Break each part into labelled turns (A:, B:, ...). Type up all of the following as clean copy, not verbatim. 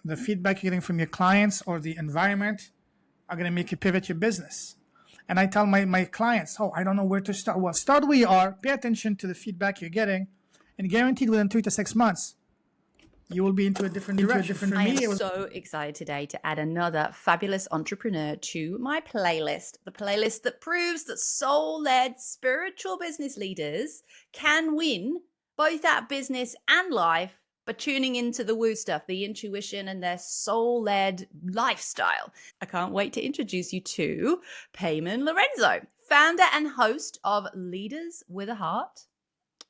A: the feedback you're getting from your clients or the environment are going to make you pivot your business. And I tell my clients, I don't know where to start. Well, start where you are, pay attention to the feedback you're getting, and guaranteed within 3 to 6 months, you will be into a different direction.
B: I am so excited today to add another fabulous entrepreneur to my playlist. The playlist that proves that soul-led spiritual business leaders can win both at business and life by tuning into the woo stuff, the intuition, and their soul-led lifestyle. I can't wait to introduce you to Payman Lorenzo, founder and host of Leaders with a Heart.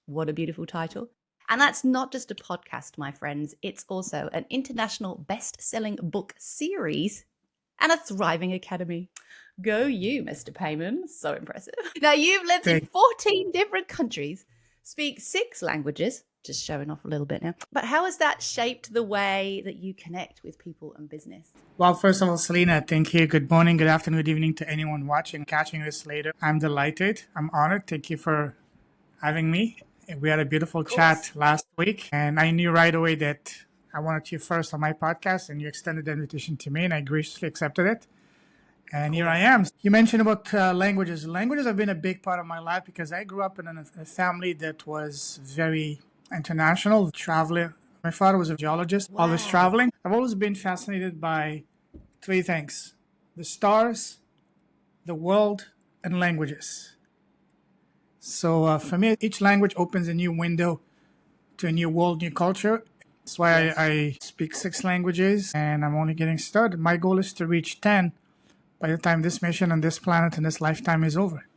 B: What a beautiful title. And that's not just a podcast, my friends. It's also an international best-selling book series and a thriving academy. Go you, Mr. Payman. So impressive. Now, you've lived in 14 different countries, speak 6 languages, just showing off a little bit now. But how has that shaped the way that you connect with people and business?
A: Well, first of all, Selena, thank you. Good morning, good afternoon, good evening to anyone watching, catching this later. I'm delighted. I'm honored. Thank you for having me. We had a beautiful chat last week, and I knew right away that I wanted you first on my podcast, and you extended the invitation to me, and I graciously accepted it. And here I am. You mentioned about languages. Languages have been a big part of my life because I grew up in a family that was very international, traveling. My father was a geologist, always traveling. I've always been fascinated by 3 things: the stars, the world, and languages. So for me, each language opens a new window to a new world, new culture. That's why I speak 6 languages, and I'm only getting started. My goal is to reach 10 by the time this mission on this planet and this lifetime is over.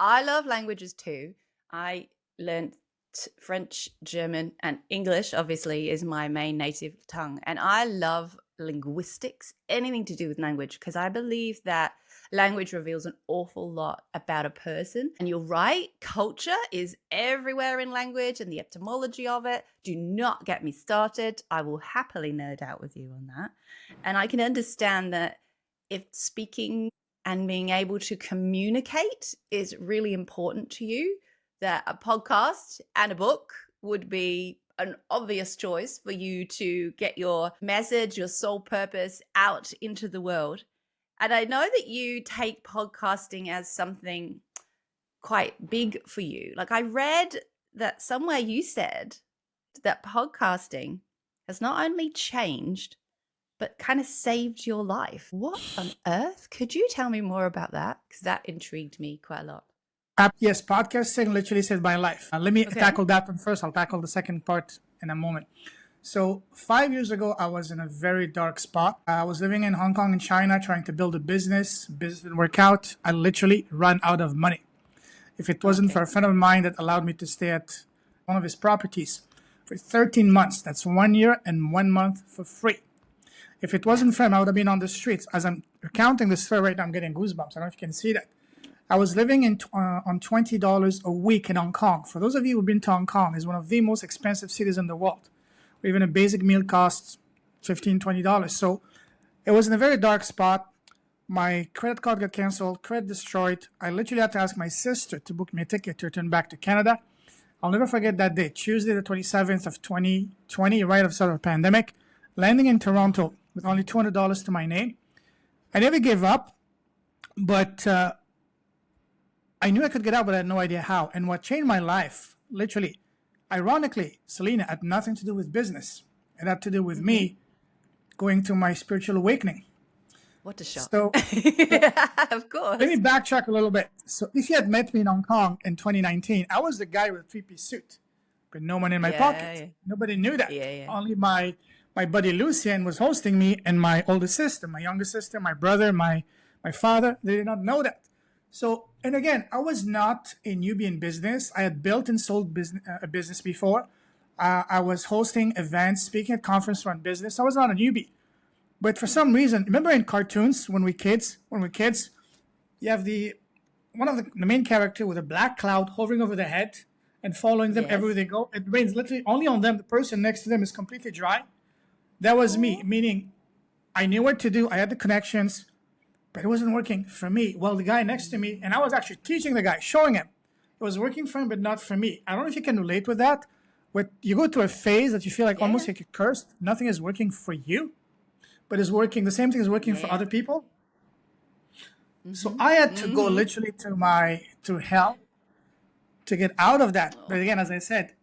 B: I love languages too. I learned French, German, and English, obviously, is my main native tongue. And I love linguistics, anything to do with language, because I believe that language reveals an awful lot about a person. And you're right, culture is everywhere in language and the etymology of it. Do not get me started. I will happily nerd out with you on that. And I can understand that if speaking and being able to communicate is really important to you, that a podcast and a book would be an obvious choice for you to get your message, your soul purpose out into the world. And I know that you take podcasting as something quite big for you. Like, I read that somewhere you said that podcasting has not only changed, but kind of saved your life. What on earth? Could you tell me more about that? Because that intrigued me quite a lot.
A: Yes, podcasting literally saved my life. Let me tackle that one first. I'll tackle the second part in a moment. So 5 years ago, I was in a very dark spot. I was living in Hong Kong and China trying to build a business. Business didn't work out. I literally ran out of money. If it wasn't for a friend of mine that allowed me to stay at one of his properties for 13 months, that's 1 year and 1 month for free. If it wasn't for him, I would have been on the streets. As I'm recounting this story right now, I'm getting goosebumps. I don't know if you can see that. I was living on $20 a week in Hong Kong. For those of you who've been to Hong Kong, it's one of the most expensive cities in the world. Even a basic meal costs $15, $20. So it was in a very dark spot. My credit card got canceled, credit destroyed. I literally had to ask my sister to book me a ticket to return back to Canada. I'll never forget that day, Tuesday the 27th of 2020, right after the pandemic, landing in Toronto with only $200 to my name. I never gave up, but I knew I could get out, but I had no idea how. And what changed my life, literally, ironically, Selena, had nothing to do with business. It had to do with me going through my spiritual awakening.
B: What a shock.
A: So,
B: yeah, of course.
A: Let me backtrack a little bit. So if you had met me in Hong Kong in 2019, I was the guy with a 3-piece suit, but no money in my pocket. Yeah. Nobody knew that. Only my buddy Lucien was hosting me, and my older sister, my younger sister, my brother, my father. They did not know that. So, and again, I was not a newbie in business. I had built and sold a business before. I was hosting events, speaking at conferences around business. I was not a newbie. But for some reason, remember in cartoons when we're kids, you have one of the main character with a black cloud hovering over their head and following them everywhere they go. It rains literally only on them. The person next to them is completely dry. That was me, meaning I knew what to do. I had the connections, but it wasn't working for me. Well, the guy next to me, and I was actually teaching the guy, showing him. It was working for him, but not for me. I don't know if you can relate with that, You go through a phase that you feel like
B: Yeah.
A: almost like you're cursed. Nothing is working for you, but is working. The same thing is working for
B: Yeah.
A: other people. So I had to go literally to hell to get out of that. But again, as I said,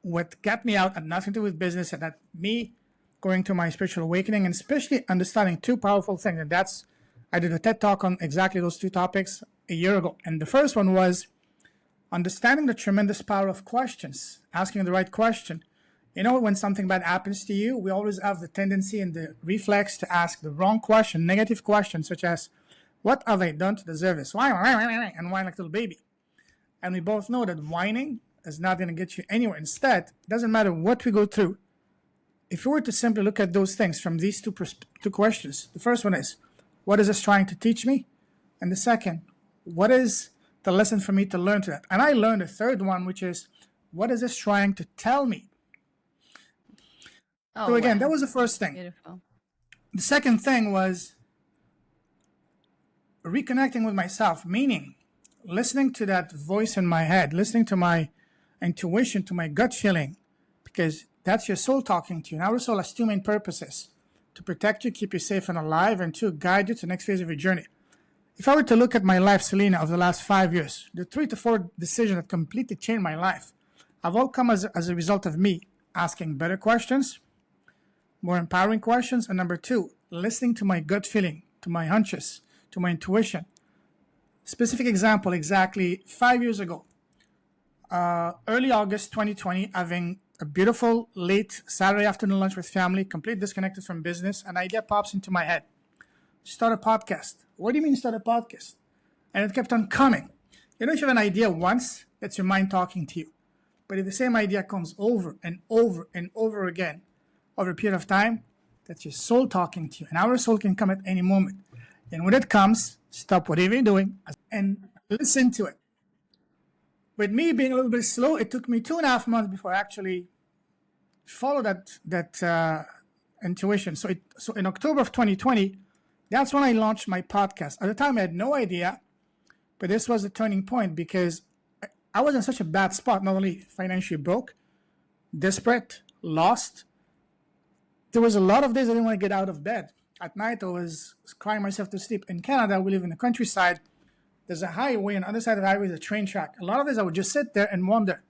A: what got me out had nothing to do with business, and that me going to my spiritual awakening, and especially understanding two powerful things. And that's, I did a TED talk on exactly those two topics a year ago. And the first one was understanding the tremendous power of questions, asking the right question. You know, when something bad happens to you, we always have the tendency and the reflex to ask the wrong question, negative questions, such as, what have I done to deserve this? Why? And whine like a little baby. And we both know that whining is not going to get you anywhere. Instead, it doesn't matter what we go through. If we were to simply look at those things from these two questions, the first one is, what is this trying to teach me? And the second, what is the lesson for me to learn to that? And I learned a third one, which is, what is this trying to tell me? So again, that was the first thing.
B: Beautiful.
A: The second thing was reconnecting with myself, meaning listening to that voice in my head, listening to my intuition, to my gut feeling, because that's your soul talking to you. And our soul has two main purposes: to protect you, keep you safe and alive, and to guide you to the next phase of your journey. If I were to look at my life, Selena, of the last 5 years, the 3 to 4 decisions that completely changed my life have all come as a result of me asking better questions, more empowering questions, and number 2, listening to my gut feeling, to my hunches, to my intuition. Specific example, exactly 5 years ago, early August 2020, having a beautiful late Saturday afternoon lunch with family, completely disconnected from business, an idea pops into my head. Start a podcast. What do you mean start a podcast? And it kept on coming. You know, if you have an idea once, that's your mind talking to you. But if the same idea comes over and over and over again over a period of time, that's your soul talking to you. And our soul can come at any moment. And when it comes, stop whatever you're doing and listen to it. With me being a little bit slow, it took me 2.5 months before I actually followed that intuition. So in October of 2020, that's when I launched my podcast. At the time, I had no idea, but this was a turning point because I was in such a bad spot, not only financially broke, desperate, lost. There was a lot of days I didn't want to get out of bed. At night, I was crying myself to sleep. In Canada, we live in the countryside. There's a highway, and on the other side of the highway is a train track. A lot of days I would just sit there and wonder,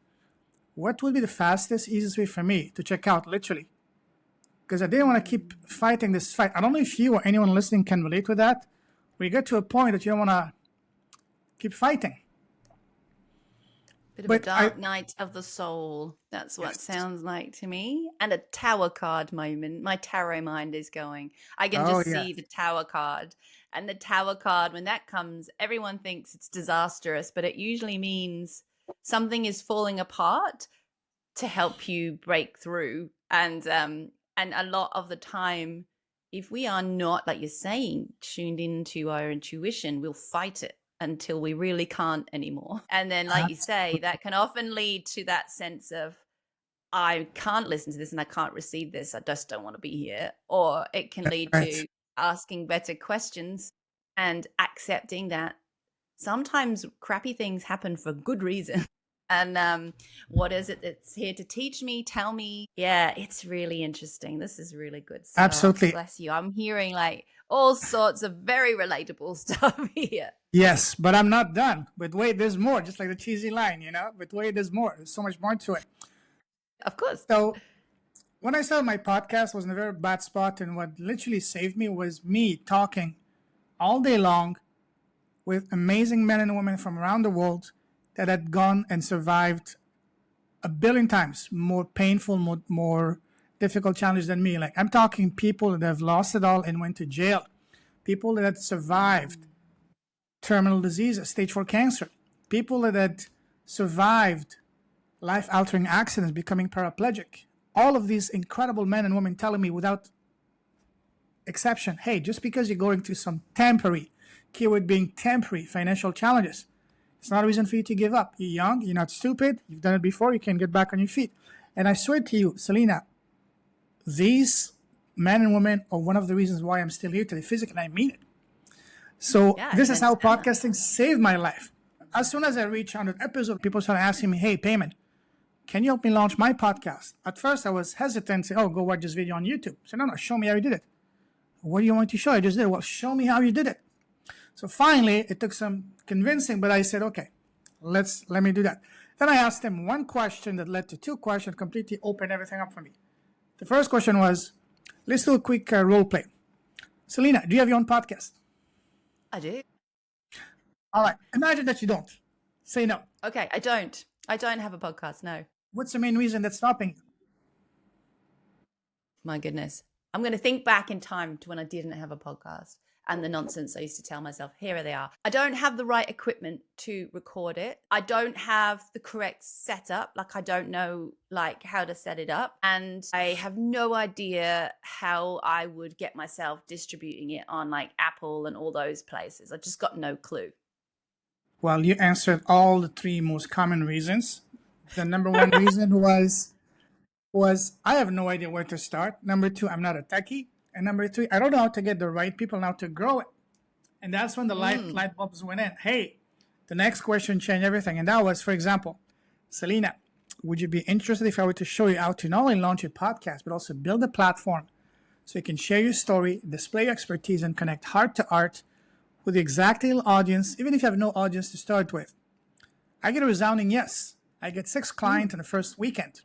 A: what would be the fastest, easiest way for me to check out, literally? Because I didn't want to keep fighting this fight. I don't know if you or anyone listening can relate with that. We get to a point that you don't want to keep fighting.
B: Bit of a dark night of the soul. That's what sounds like to me. And a tower card moment. My tarot mind is going. I can just see the tower card. And the tower card, when that comes, everyone thinks it's disastrous, but it usually means something is falling apart to help you break through. And a lot of the time, if we are not, like you're saying, tuned into our intuition, we'll fight it until we really can't anymore. And then, like you say, that can often lead to that sense of, I can't listen to this and I can't receive this. I just don't want to be here. Or it can lead to asking better questions and accepting that sometimes crappy things happen for good reason. And what is it that's here to teach me, tell me? Yeah, it's really interesting. This is really good stuff.
A: Absolutely.
B: Bless you. I'm hearing like all sorts of very relatable stuff here.
A: Yes, but I'm not done. But wait, there's more. Just like the cheesy line, you know? But wait, there's more. There's so much more to it.
B: Of course.
A: So when I started my podcast, I was in a very bad spot. And what literally saved me was me talking all day long with amazing men and women from around the world that had gone and survived 1 billion times more painful, more difficult challenge than me. Like, I'm talking people that have lost it all and went to jail, people that had survived terminal diseases, stage 4 cancer, people that had survived life-altering accidents, becoming paraplegic. All of these incredible men and women telling me without exception, hey, just because you're going through some temporary, keyword being temporary, financial challenges, it's not a reason for you to give up. You're young, you're not stupid, you've done it before, you can get back on your feet. And I swear to you, Selena, these men and women are one of the reasons why I'm still here today, physically, I mean it. So this is how podcasting saved my life. As soon as I reached 100 episodes, people started asking me, hey, Payman, can you help me launch my podcast? At first, I was hesitant, say, oh, go watch this video on YouTube. So no, show me how you did it. What do you want to show? I just did it. Well, show me how you did it. So finally, it took some convincing, but I said, okay, let me do that. Then I asked him one question that led to two questions, completely opened everything up for me. The first question was, let's do a quick role play. Selena, do you have your own podcast?
B: I do.
A: All right. Imagine that you don't. Say no.
B: Okay, I don't. I don't have a podcast, no.
A: What's the main reason that's stopping you?
B: My goodness. I'm going to think back in time to when I didn't have a podcast and the nonsense I used to tell myself. Here they are. I don't have the right equipment to record it. I don't have the correct setup. Like, I don't know like how to set it up. And I have no idea how I would get myself distributing it on like Apple and all those places. I just got no clue.
A: Well, you answered all the three most common reasons. The number one reason was I have no idea where to start. Number two, I'm not a techie. And number three, I don't know how to get the right people now to grow it. And that's when the light bulbs went in. Hey, the next question changed everything. And that was, for example, Selena, would you be interested if I were to show you how to not only launch a podcast, but also build a platform so you can share your story, display your expertise, and connect heart to heart with the exact ideal audience, even if you have no audience to start with? I get a resounding yes. I get 6 clients in the first weekend.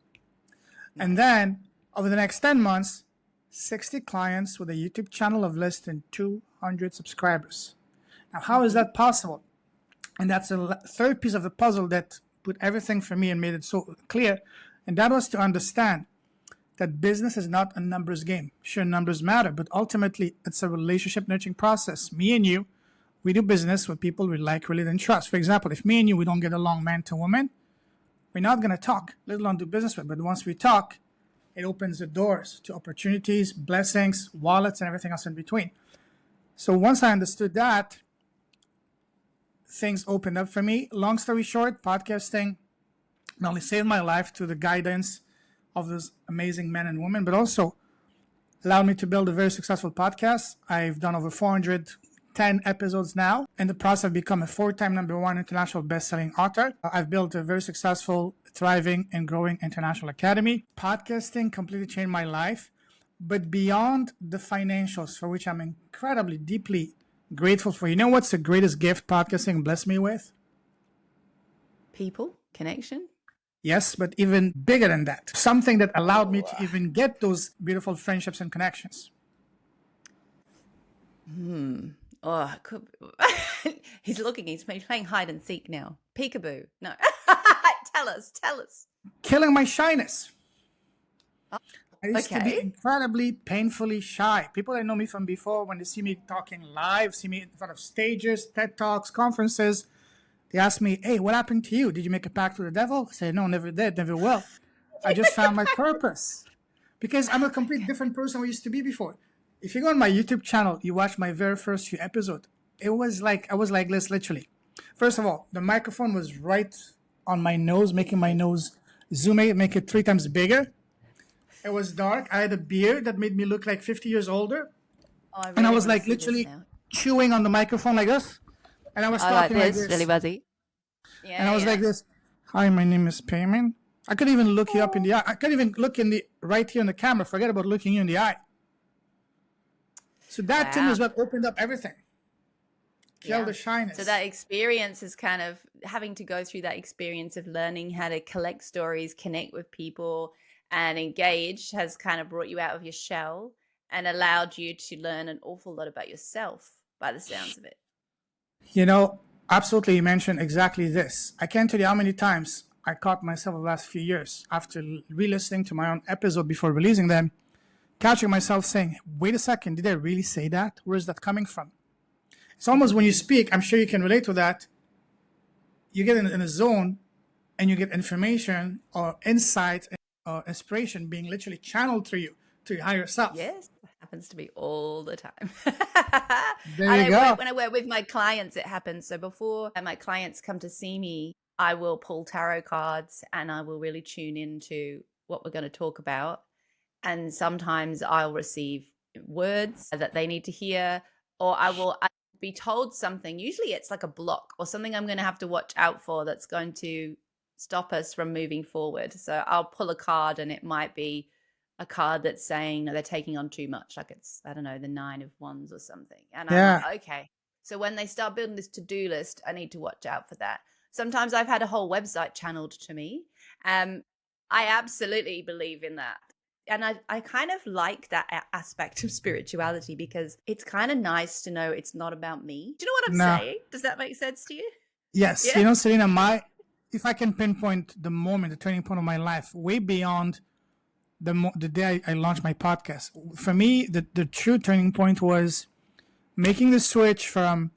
A: And then over the next 10 months, 60 clients with a YouTube channel of less than 200 subscribers. Now, how is that possible? And that's a third piece of the puzzle that put everything for me and made it so clear. And that was to understand that business is not a numbers game. Sure, numbers matter, but ultimately it's a relationship nurturing process. Me and you, we do business with people we like, relate, and trust. For example, if me and you, we don't get along man to woman, we're not going to talk, let alone do business with. But once we talk, it opens the doors to opportunities, blessings, wallets, and everything else in between. So once I understood that, things opened up for me. Long story short, podcasting not only saved my life through the guidance of those amazing men and women, but also allowed me to build a very successful podcast. I've done over 410 episodes now. In the process, I've become a 4-time #1 international best-selling author. I've built a very successful, thriving, and growing international academy. Podcasting completely changed my life. But beyond the financials, for which I'm incredibly, deeply grateful for, you know what's the greatest gift podcasting blessed me with?
B: People, connection.
A: Yes, but even bigger than that. Something that allowed me to even get those beautiful friendships and connections.
B: Oh, could he's looking. He's playing hide and seek now. Peekaboo. No. Tell us.
A: Killing my shyness.
B: Oh,
A: I used to be incredibly painfully shy. People that know me from before, when they see me talking live, see me in front of stages, TED Talks, conferences, they ask me, hey, what happened to you? Did you make a pact with the devil? I say, no, never did, never will. I just found my purpose. Because I'm a complete different person I used to be before. If you go on my YouTube channel, you watch my very first few episodes, I was like this, literally. First of all, the microphone was right on my nose, making my nose zoom it, make it 3 times bigger. It was dark. I had a beard that made me look like 50 years older.
B: Oh,
A: and I was like literally chewing on the microphone like this. And I was talking like this.
B: Really buzzy. Yeah,
A: and I was like this. Hi, my name is Payman. I couldn't even look you up in the eye. I couldn't even look right here in the camera. Forget about looking you in the eye. So that to me is what opened up everything. Kill the shyness.
B: So that experience is kind of having to go through that experience of learning how to collect stories, connect with people, and engage has kind of brought you out of your shell and allowed you to learn an awful lot about yourself by the sounds of it.
A: You know, absolutely, you mentioned exactly this. I can't tell you how many times I caught myself the last few years after re-listening to my own episode before releasing them, catching myself saying, wait a second, did I really say that? Where is that coming from? It's almost when you speak, I'm sure you can relate to that. You get in a zone and you get information or insight or inspiration being literally channeled through you, to your higher self.
B: Yes, that happens to me all the time.
A: There you go.
B: When I work with my clients, it happens. So before my clients come to see me, I will pull tarot cards and I will really tune into what we're going to talk about. And sometimes I'll receive words that they need to hear, or I'll be told something. Usually it's like a block or something I'm going to have to watch out for that's going to stop us from moving forward. So I'll pull a card and it might be a card that's saying they're taking on too much. Like it's, I don't know, the 9 of Wands or something. And I'm
A: Yeah.
B: like, okay. So when they start building this to-do list, I need to watch out for that. Sometimes I've had a whole website channeled to me. I absolutely believe in that. And I kind of like that aspect of spirituality because it's kind of nice to know it's not about me. Do you know what I'm
A: No.
B: saying? Does that make sense to you?
A: Yes.
B: Yeah.
A: You know, Selena, if I can pinpoint the moment, the turning point of my life, way beyond the day I launched my podcast. For me, the true turning point was making the switch from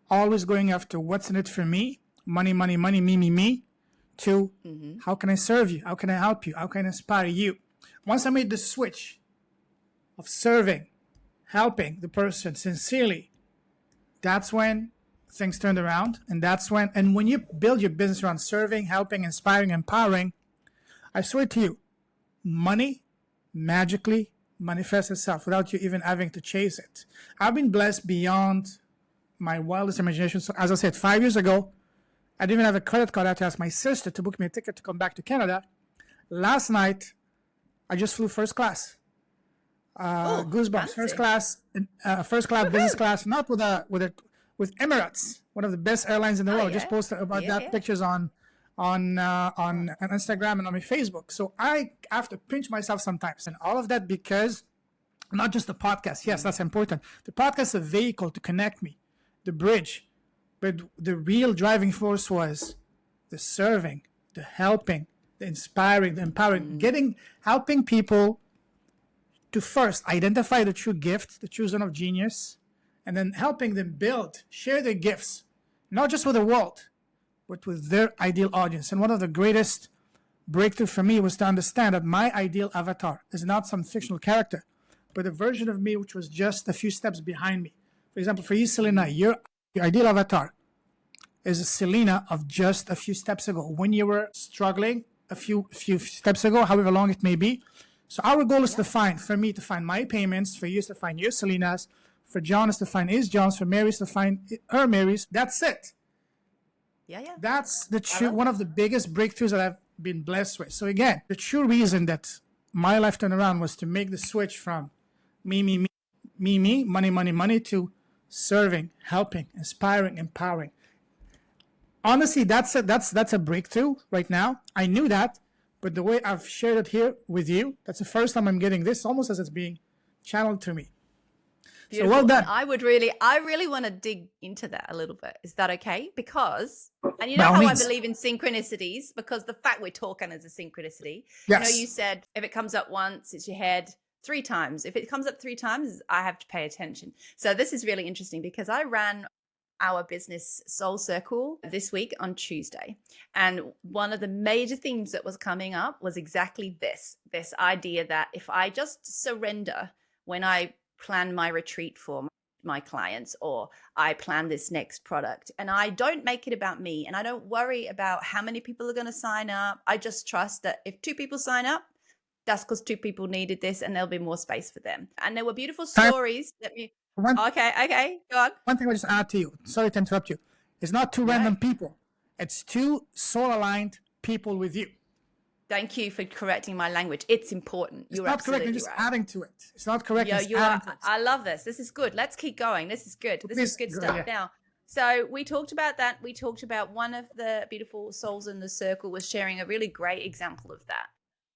A: always going after what's in it for me, money, money, money, me, to how can I serve you? How can I help you? How can I inspire you? Once I made the switch of serving, helping the person sincerely, that's when things turned around. And when you build your business around serving, helping, inspiring, empowering, I swear to you, money magically manifests itself without you even having to chase it. I've been blessed beyond my wildest imagination. So as I said, 5 years ago, I didn't even have a credit card. I had to ask my sister to book me a ticket to come back to Canada. Last night, I just flew first class. Goosebumps.
B: Fancy.
A: First class, business class. Not with Emirates, one of the best airlines in the world.
B: Yeah.
A: Just posted about that pictures on Instagram and on my Facebook. So I have to pinch myself sometimes, and all of that because not just the podcast. Yes, that's important. The podcast is a vehicle to connect me, the bridge, but the real driving force was the serving, the helping, the inspiring, the empowering, helping people to first identify the true gift, the true zone of genius, and then helping them share their gifts, not just with the world, but with their ideal audience. And one of the greatest breakthrough for me was to understand that my ideal avatar is not some fictional character, but a version of me which was just a few steps behind me. For example, for you, Selena, your ideal avatar is a Selena of just a few steps ago, when you were struggling a few steps ago, however long it may be. So our goal is for me to find my payments, for you is to find your Selenas, for John is to find his Johns, for Mary is to find her Marys. That's it.
B: Yeah.
A: That's one of the biggest breakthroughs that I've been blessed with. So again, the true reason that my life turned around was to make the switch from me, money, to serving, helping, inspiring, empowering. Honestly, that's a breakthrough right now. I knew that, but the way I've shared it here with you, that's the first time I'm getting this, almost as it's being channeled to me.
B: Beautiful.
A: So well done.
B: And I really want to dig into that a little bit. Is that okay? Because, and you know
A: By all
B: how
A: means.
B: I believe in synchronicities, because the fact we're talking is a synchronicity.
A: Yes.
B: You know, you said if it comes up once, it's your head. 3 times. If it comes up 3 times, I have to pay attention. So this is really interesting because I ran our business Soul Circle this week on Tuesday. And one of the major themes that was coming up was exactly this idea that if I just surrender when I plan my retreat for my clients, or I plan this next product, and I don't make it about me, and I don't worry about how many people are going to sign up. I just trust that if 2 people sign up, that's because 2 people needed this and there'll be more space for them. And there were beautiful stories that we... Okay, go on.
A: One thing I'll just add to you. Sorry to interrupt you. It's not 2 random people. It's 2 soul-aligned people with you.
B: Thank you for correcting my language. It's important.
A: It's not correct. You're just adding to it. It's not correct.
B: I love this. This is good. Let's keep going. This is good. This is good stuff. Now, so we talked about that. We talked about one of the beautiful souls in the circle was sharing a really great example of that.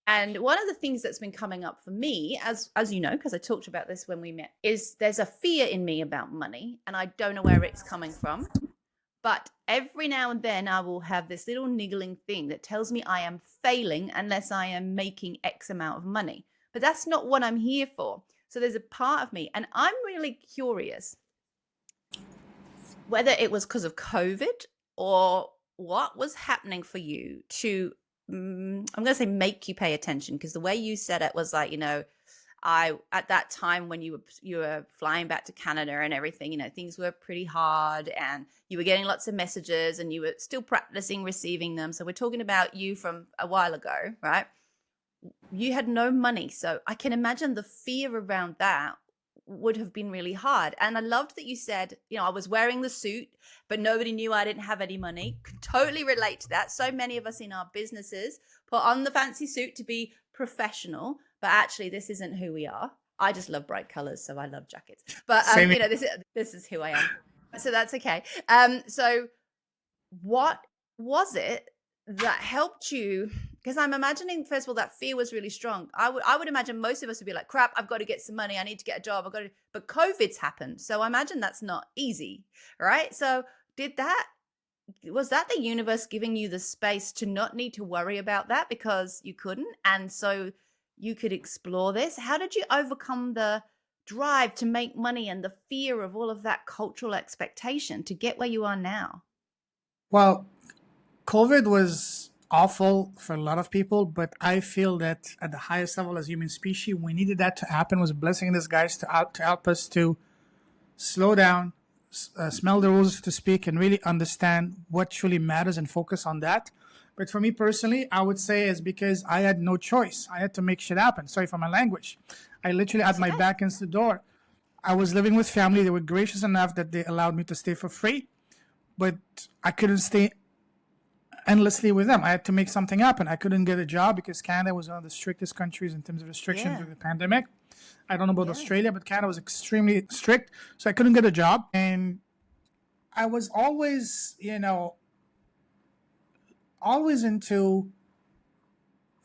B: And one of the things that's been coming up for me, as you know, because I talked about this when we met, is there's a fear in me about money, and I don't know where it's coming from. But every now and then I will have this little niggling thing that tells me I am failing unless I am making X amount of money. But that's not what I'm here for. So there's a part of me, and I'm really curious whether it was because of COVID or what was happening for you to, I'm going to say make you pay attention, because the way you said it was like, you know, at that time when you were flying back to Canada and everything, you know, things were pretty hard and you were getting lots of messages and you were still practicing receiving them. So we're talking about you from a while ago, right? You had no money. So I can imagine the fear around that would have been really hard. And I loved that you said, I was wearing the suit, but nobody knew I didn't have any money. Could totally relate to that. So many of us in our businesses put on the fancy suit to be professional, but actually this isn't who we are. I just love bright colors, so I love jackets. But this is who I am. So that's okay. So what was it that helped you? Because I'm imagining, first of all, that fear was really strong. I would imagine most of us would be like, crap, I've got to get some money. I need to get a job. But COVID's happened. So I imagine that's not easy, right? So was that the universe giving you the space to not need to worry about that because you couldn't? And so you could explore this. How did you overcome the drive to make money and the fear of all of that cultural expectation to get where you are now?
A: Well, COVID was awful for a lot of people, but I feel that at the highest level as human species, we needed that to happen. It was a blessing in disguise to help us to slow down, smell the roses to speak, and really understand what truly matters and focus on that. But for me personally, I would say it's because I had no choice. I had to make shit happen. Sorry for my language. I literally had my back against the door. I was living with family. They were gracious enough that they allowed me to stay for free, but I couldn't stay endlessly with them. I had to make something happen. I couldn't get a job because Canada was one of the strictest countries in terms of restrictions during the pandemic. I don't know about Australia, but Canada was extremely strict. So I couldn't get a job. And I was always, always into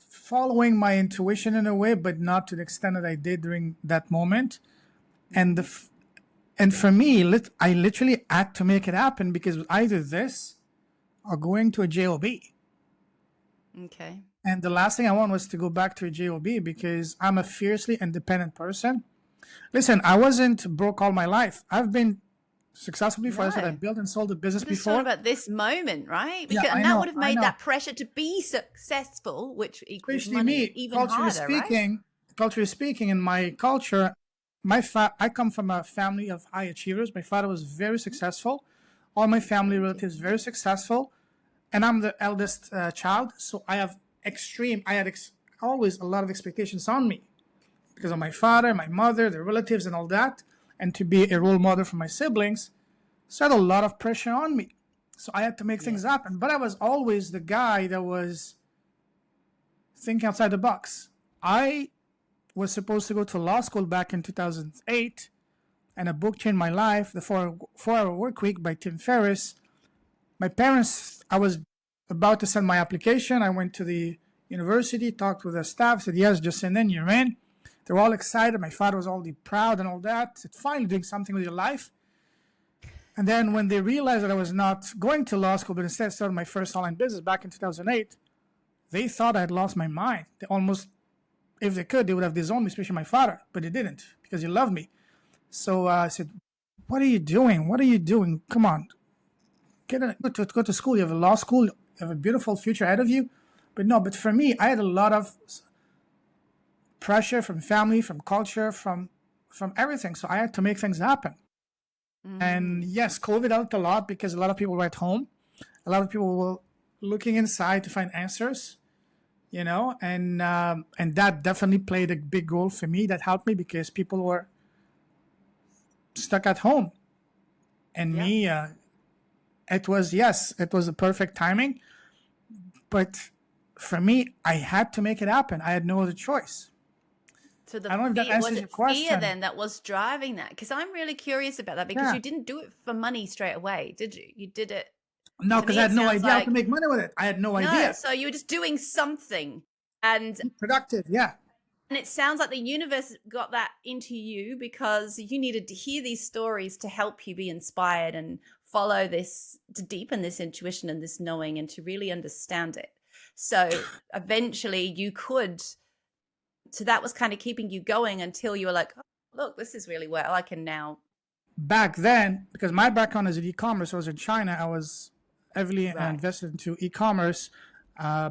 A: following my intuition in a way, but not to the extent that I did during that moment. And for me, I literally had to make it happen because either this or going to a job.
B: Okay.
A: And the last thing I want was to go back to a job because I'm a fiercely independent person. Listen, I wasn't broke all my life. I've been successfully for us that I built and sold a business before.
B: About this moment, right? Because, and that would have made that pressure to be successful, which equals money, even harder, right?
A: Culturally speaking, in my culture, I come from a family of high achievers. My father was very successful. All my family relatives very successful, and I'm the eldest child. So I had always a lot of expectations on me because of my father, my mother, the relatives, and all that. And to be a role model for my siblings, so I had a lot of pressure on me. So I had to make things happen. But I was always the guy that was thinking outside the box. I was supposed to go to law school back in 2008, and a book changed my life, The 4-Hour Work Week by Tim Ferriss. My parents, I was about to send my application. I went to the university, talked with the staff, said, yes, just send in, you're in. They were all excited. My father was all proud and all that. Said, finally doing something with your life. And then when they realized that I was not going to law school, but instead started my first online business back in 2008, they thought I had lost my mind. They almost, if they could, they would have disowned me, especially my father. But they didn't because he loved me. So I said, what are you doing? What are you doing? Come on. Go to school. You have a law school. You have a beautiful future ahead of you. But for me, I had a lot of pressure from family, from culture, from everything. So I had to make things happen. And yes, COVID helped a lot because a lot of people were at home. A lot of people were looking inside to find answers, and that definitely played a big role for me. That helped me because people were stuck at home. And it was the perfect timing. But for me, I had to make it happen. I had no other choice.
B: So I don't know if that answers your question. Fear then that was driving that? Because I'm really curious about that because you didn't do it for money straight away, did you? You did it.
A: No, because I had no idea how to make money with it. I had no idea.
B: So you were just doing something and
A: productive,
B: And it sounds like the universe got that into you because you needed to hear these stories to help you be inspired and follow this, to deepen this intuition and this knowing and to really understand it. So eventually you could. So that was kind of keeping you going until you were like, oh, look, this is really well. I can now.
A: Back then, because my background is in e-commerce, I was in China. I was heavily invested into e-commerce,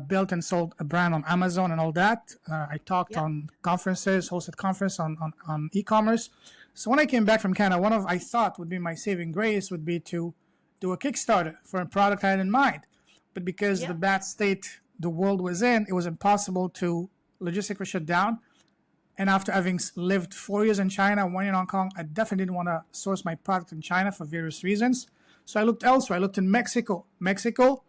A: built and sold a brand on Amazon and all that. I talked on conferences, hosted conference on e-commerce. So when I came back from Canada, one of I thought would be my saving grace would be to do a Kickstarter for a product I had in mind. But because the bad state the world was in, it was impossible to. Logistics were shut down. And after having lived 4 years in China, 1 year in Hong Kong, I definitely didn't want to source my product in China for various reasons. So I looked elsewhere. I looked in Mexico. Mexico,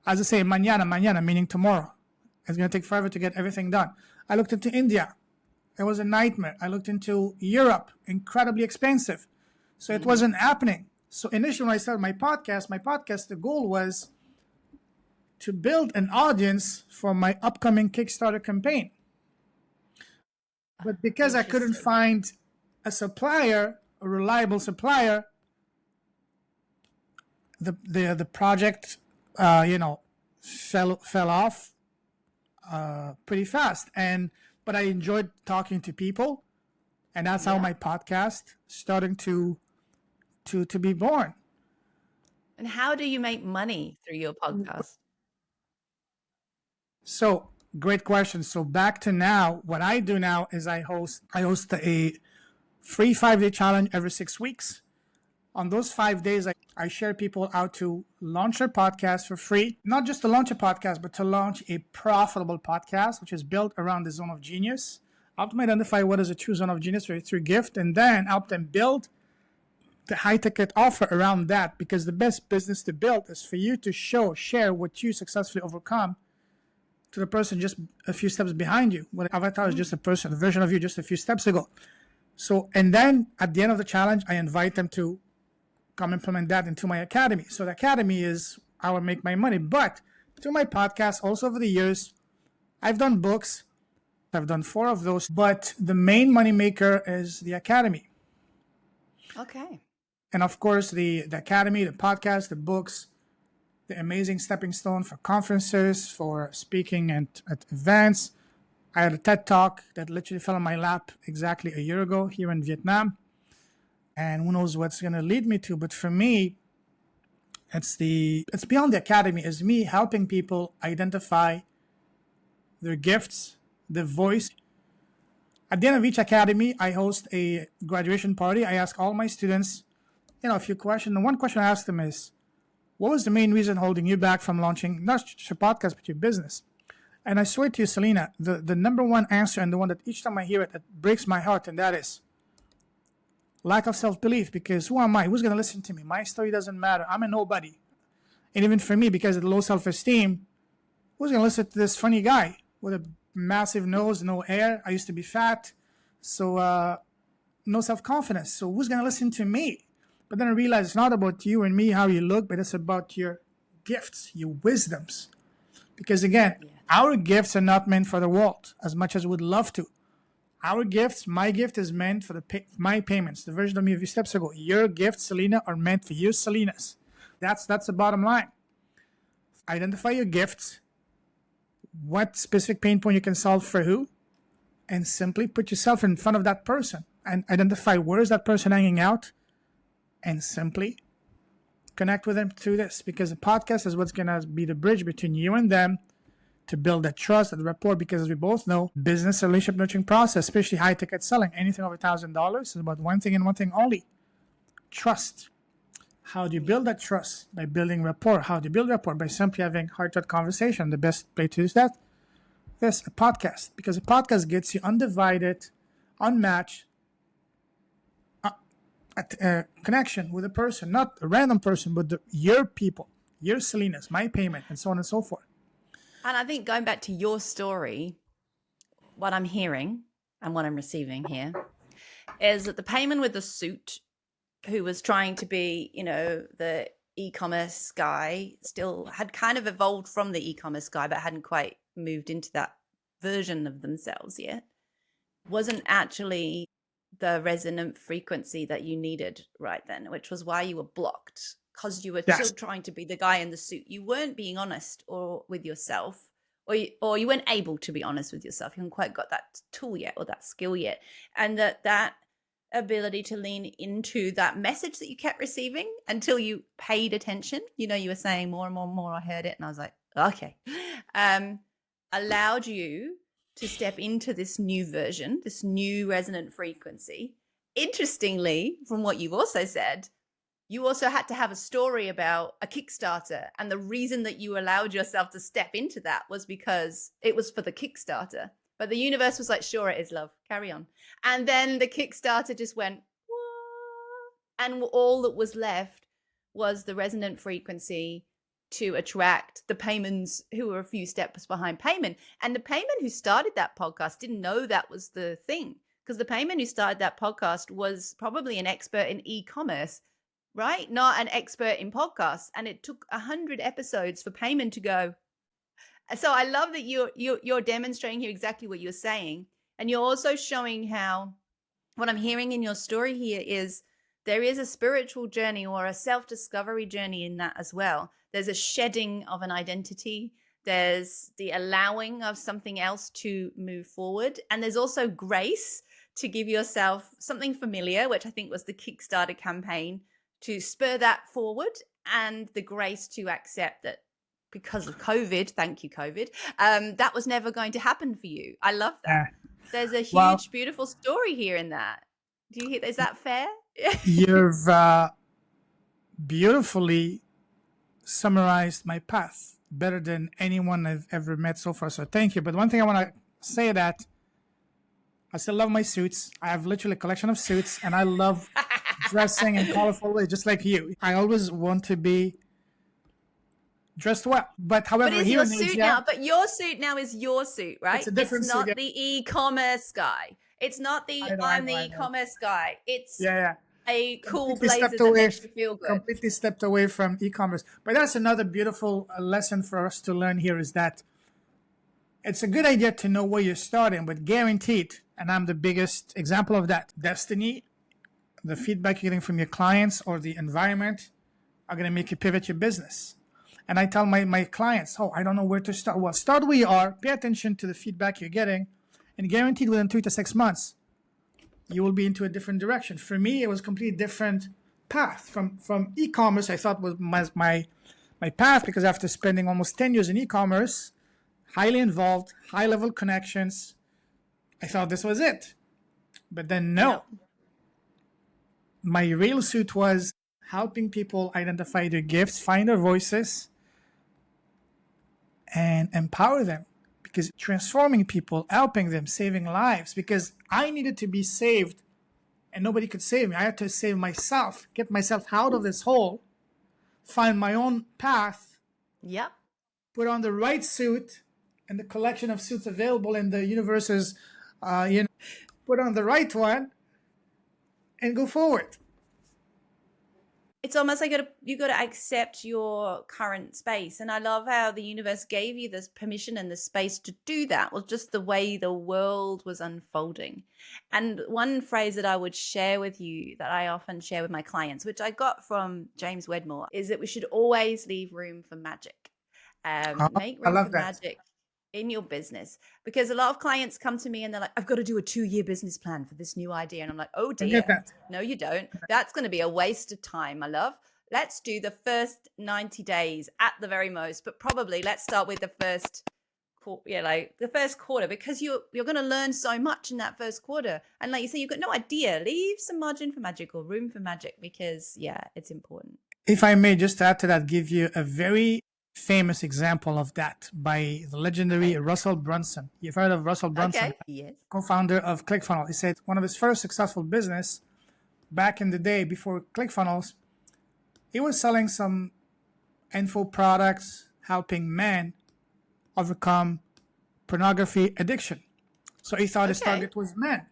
A: as I say, mañana, meaning tomorrow. It's going to take forever to get everything done. I looked into India. It was a nightmare. I looked into Europe, incredibly expensive. So it wasn't happening. So initially when I started my podcast, the goal was to build an audience for my upcoming Kickstarter campaign. But because I couldn't find a supplier, a reliable supplier, the project, fell off pretty fast. But I enjoyed talking to people, and that's how my podcast started to be born.
B: And how do you make money through your podcast?
A: So great question. So back to now, what I do now is I host a free 5-day challenge every 6 weeks. On those 5 days, I share people how to launch their podcast for free. Not just to launch a podcast, but to launch a profitable podcast, which is built around the zone of genius. Help them identify what is a true zone of genius through gift, and then help them build the high ticket offer around that. Because the best business to build is for you to share what you successfully overcome to the person just a few steps behind you. What avatar is just a person, a version of you just a few steps ago. So, and then at the end of the challenge, I invite them to come implement that into my academy. So the academy is how I make my money. But through my podcast, also over the years, I've done books. I've done 4 of those. But the main money maker is the academy.
B: Okay.
A: And of course, the academy, the podcast, the books, the amazing stepping stone for conferences, for speaking at events. I had a TED Talk that literally fell on my lap exactly a year ago here in Vietnam. And who knows what's going to lead me to. But for me, it's beyond the academy. It's me helping people identify their gifts, their voice. At the end of each academy, I host a graduation party. I ask all my students, a few questions. The one question I ask them is, what was the main reason holding you back from launching not just your podcast, but your business? And I swear to you, Selena, the number one answer, and the one that each time I hear it breaks my heart, and that is lack of self-belief. Because who am I? Who's going to listen to me? My story doesn't matter. I'm a nobody. And even for me, because of the low self-esteem, who's going to listen to this funny guy with a massive nose, no hair? I used to be fat, so no self-confidence. So who's going to listen to me? But then I realized it's not about you and me, how you look, but it's about your gifts, your wisdoms. Because again, our gifts are not meant for the world as much as we would love to. Our gifts, my gift is meant for my payments. The version of me a few steps ago. Your gifts, Selena, are meant for you, Selenas. That's the bottom line. Identify your gifts, what specific pain point you can solve for who, and simply put yourself in front of that person and identify where is that person hanging out, and simply connect with them through this. Because the podcast is what's going to be the bridge between you and them to build that trust, that rapport. Because as we both know, business relationship nurturing process, especially high ticket selling, anything over $1,000 is about one thing and one thing only: trust. How do you build that trust? By building rapport. How do you build rapport? By simply having heart-to-heart conversation. The best way to use that is a podcast, because a podcast gets you undivided, unmatched connection with a person, not a random person, but your people, your Selenas, my payment, and so on and so forth.
B: And I think going back to your story, what I'm hearing and what I'm receiving here is that the Payman with the suit, who was trying to be, the e-commerce guy, still had kind of evolved from the e-commerce guy, but hadn't quite moved into that version of themselves yet, wasn't actually the resonant frequency that you needed right then, which was why you were blocked, because you were still trying to be the guy in the suit. You weren't being honest or with yourself, or you weren't able to be honest with yourself. You haven't quite got that tool yet or that skill yet. And that ability to lean into that message that you kept receiving until you paid attention. You were saying more and more and more. I heard it and I was like, okay. Allowed you to step into this new version, this new resonant frequency. Interestingly, from what you've also said, you also had to have a story about a Kickstarter. And the reason that you allowed yourself to step into that was because it was for the Kickstarter. But the universe was like, sure, it is, love. Carry on. And then the Kickstarter just went, "Wah," and all that was left was the resonant frequency to attract the Paymans who were a few steps behind Payman. And the Payman who started that podcast didn't know that was the thing, because the Payman who started that podcast was probably an expert in e-commerce, right? Not an expert in podcasts. And it took 100 episodes for Payman to go. So I love that you're demonstrating here exactly what you're saying. And you're also showing how what I'm hearing in your story here is there is a spiritual journey or a self-discovery journey in that as well. There's a shedding of an identity. There's the allowing of something else to move forward. And there's also grace to give yourself something familiar, which I think was the Kickstarter campaign, to spur that forward, and the grace to accept that because of COVID, thank you, COVID, that was never going to happen for you. I love that. There's a huge, beautiful story here in that. Do you hear? Is that fair?
A: You've beautifully summarized my path better than anyone I've ever met so far. So thank you. But one thing I want to say that I still love my suits. I have literally a collection of suits, and I love dressing in colorful ways, just like you. I always want to be dressed well. But however,
B: but your suit now. But your suit now is your suit, right?
A: It's a different
B: suit. It's not
A: suit,
B: the e-commerce guy. It's not the I'm the e-commerce guy. It's a cool blazer that makes you feel good.
A: Completely stepped away from e-commerce. But that's another beautiful lesson for us to learn here, is that it's a good idea to know where you're starting, but guaranteed, and I'm the biggest example of that, destiny, the feedback you're getting from your clients or the environment are going to make you pivot your business. And I tell my clients, I don't know where to start. Well, start where you are, pay attention to the feedback you're getting, and guaranteed within 3 to 6 months, you will be into a different direction. For me, it was a completely different path. From e-commerce, I thought was my path, because after spending almost 10 years in e-commerce, highly involved, high-level connections, I thought this was it. But then no. My real suit was helping people identify their gifts, find their voices, and empower them. Because transforming people, helping them, saving lives, because I needed to be saved and nobody could save me. I had to save myself, get myself out of this hole, find my own path, put on the right suit and the collection of suits available in the universe's, put on the right one and go forward.
B: It's almost like you got to accept your current space. And I love how the universe gave you this permission and the space to do that, was just the way the world was unfolding. And one phrase that I would share with you, that I often share with my clients, which I got from James Wedmore, is that we should always leave room for magic. Make room for magic in your business, because a lot of clients come to me and they're like, I've got to do a 2-year business plan for this new idea. And I'm like, oh dear, no, you don't. That's going to be a waste of time, my love. Let's do the first 90 days at the very most, but probably let's start with the first quarter, because you're going to learn so much in that first quarter. And like you say, you've got no idea. Leave some margin for magic or room for magic, because it's important.
A: If I may just add to that, give you a very famous example of that by the legendary Russell Brunson. You've heard of Russell Brunson?
B: Yes.
A: Co-founder of ClickFunnels. He said one of his first successful business back in the day before ClickFunnels, he was selling some info products helping men overcome pornography addiction. So he thought his target was men.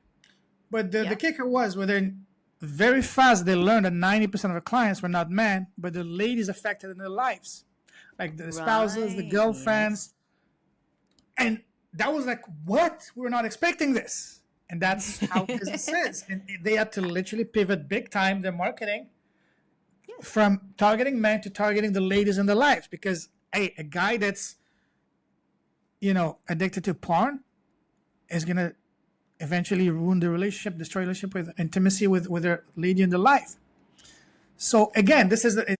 A: But the kicker was, within very fast, they learned that 90% of the clients were not men, but the ladies affected in their lives. Like the spouses, the girlfriends. And that was like, what? We were not expecting this. And that's how business is. And they had to literally pivot big time their marketing from targeting men to targeting the ladies in their lives. Because, hey, a guy that's, addicted to porn is going to eventually ruin the relationship, destroy the relationship with intimacy with their lady in their life. So again, this is a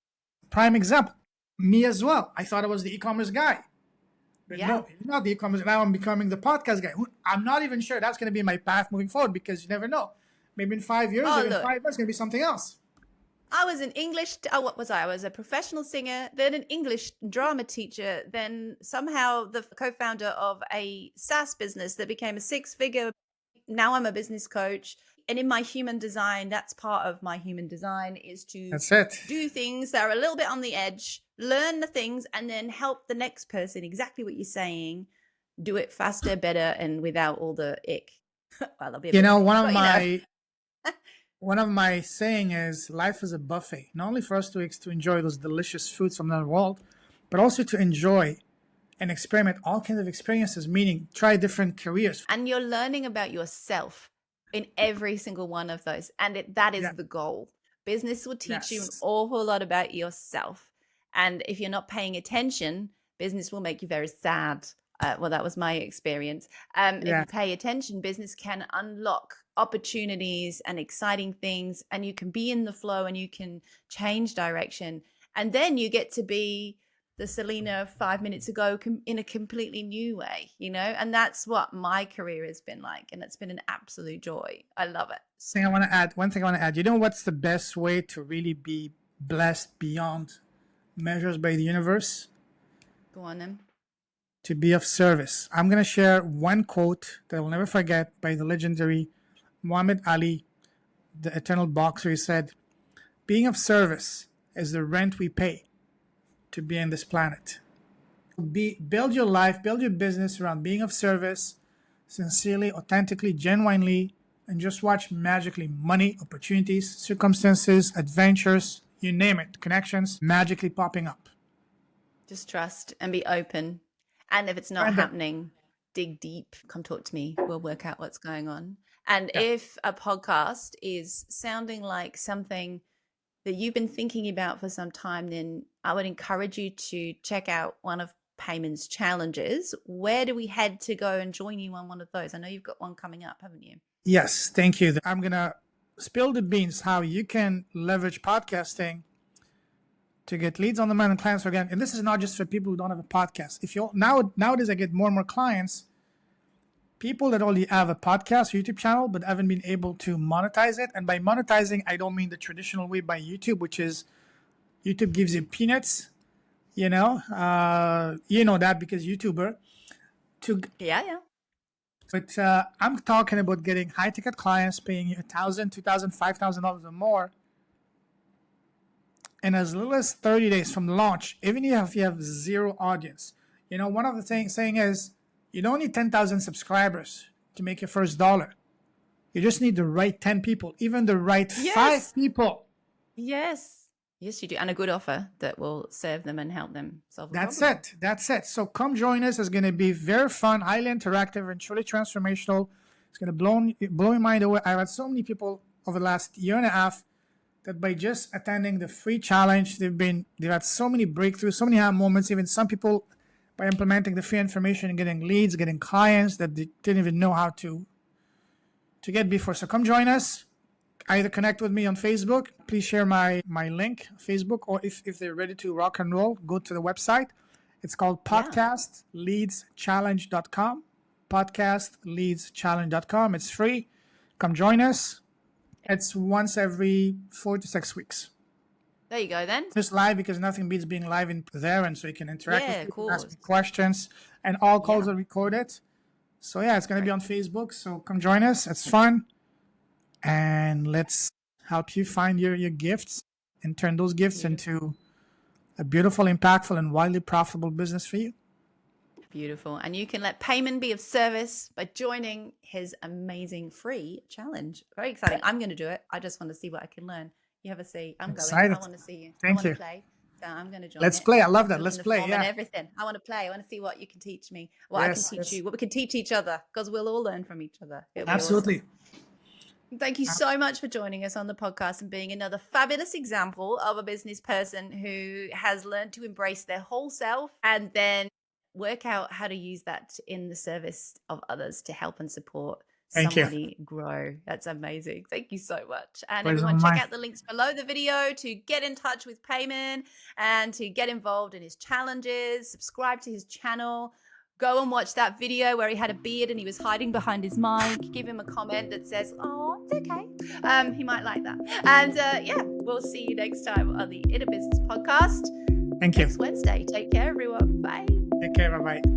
A: prime example. Me as well. I thought I was the e-commerce guy. But no, not the e-commerce. Now I'm becoming the podcast guy. I'm not even sure that's going to be my path moving forward, because you never know. Maybe in 5 years or in 5 months, it's going to be something else.
B: I was an English, what was I? I was a professional singer, then an English drama teacher, then somehow the co-founder of a SaaS business that became a six-figure. Now I'm a business coach. And in my human design, that's part of my human design, is to
A: That's it.
B: do things that are a little bit on the edge, learn the things, and then help the next person, exactly what you're saying, do it faster, better, and without all the ick. Well, there'll be a
A: You
B: bit of
A: know,
B: ick, but
A: one of my saying is life is a buffet, not only for us to enjoy those delicious foods from the world, but also to enjoy and experiment all kinds of experiences, meaning try different careers.
B: and you're learning about yourself in every single one of those. And that is
A: Yeah.
B: the goal. Business will teach you an
A: Yes.
B: awful lot about yourself. And if you're not paying attention, business will make you very sad. Well, that was my experience. If
A: Yeah.
B: you pay attention, business can unlock opportunities and exciting things, and you can be in the flow and you can change direction. And then you get to be the Selena 5 minutes ago in a completely new way, and that's what my career has been like. And it's been an absolute joy. I love it.
A: One thing I want to add, you know what's the best way to really be blessed beyond measures by the universe?
B: Go on then.
A: To be of service. I'm going to share one quote that I'll never forget by the legendary Muhammad Ali, the eternal boxer. He said, being of service is the rent we pay to be on this planet. Build your life, build your business around being of service, sincerely, authentically, genuinely, and just watch magically money, opportunities, circumstances, adventures, you name it, connections magically popping up.
B: Just trust and be open. And if it's not happening, dig deep, come talk to me. We'll work out what's going on. And if a podcast is sounding like something that you've been thinking about for some time, then I would encourage you to check out one of Payman's challenges. Where do we head to go and join you on one of those? I know you've got one coming up, haven't you?
A: Yes, thank you. I'm going to spill the beans how you can leverage podcasting to get leads on demand and clients again. And this is not just for people who don't have a podcast. If you nowadays I get more and more clients, people that only have a podcast or YouTube channel but haven't been able to monetize it. And by monetizing, I don't mean the traditional way by YouTube, which is YouTube gives you peanuts. You know that because YouTuber.
B: Yeah.
A: But I'm talking about getting high ticket clients paying you $1,000, $2,000, $5,000 or more. And as little as 30 days from launch, even if you have zero audience, one of the saying is, you don't need 10,000 subscribers to make your first dollar. You just need the right 10 people, even the right 5 people.
B: Yes, you do. And a good offer that will serve them and help them solve the
A: problem. That's it. So come join us. It's going to be very fun, highly interactive, and truly transformational. It's going to blow your mind away. I've had so many people over the last year and a half that by just attending the free challenge, they've had so many breakthroughs, so many moments. Even some people, by implementing the free information and getting leads, getting clients that they didn't even know how to get before. So come join us. Either connect with me on Facebook. Please share my link, Facebook, or if they're ready to rock and roll, go to the website. It's called podcastleadschallenge.com. Podcastleadschallenge.com. It's free. Come join us. It's once every 4 to 6 weeks.
B: There you go then.
A: Just live because nothing beats being live in there, and so you can interact with people, ask me questions, and all calls are recorded. So it's going to be on Facebook. So come join us. It's fun. And let's help you find your gifts and turn those gifts into a beautiful, impactful, and wildly profitable business for you.
B: Beautiful. And you can let Payman be of service by joining his amazing free challenge. Very exciting. I'm going to do it. I just want to see what I can learn. You have a see. I'm
A: excited.
B: Going. I want to see you.
A: Thank
B: I
A: you.
B: Want to play. So I'm going to join.
A: Let's play. I love that. Let's play.
B: And everything. I want to play. I want to see what you can teach me. What I can teach you. What we can teach each other, because we'll all learn from each other.
A: Absolutely.
B: Awesome. Thank you so much for joining us on the podcast and being another fabulous example of a business person who has learned to embrace their whole self and then work out how to use that in the service of others to help and support somebody grow. That's amazing. Thank you so much. And everyone, check out the links below the video to get in touch with Payman and to get involved in his challenges. Subscribe to his channel. Go and watch that video where he had a beard and he was hiding behind his mic. Give him a comment that says, "Oh, It's okay. He might like that. And yeah, we'll see you next time on the Inner Business Podcast.
A: Thank you.
B: Next Wednesday. Take care, everyone. Bye.
A: Take care. Bye-bye.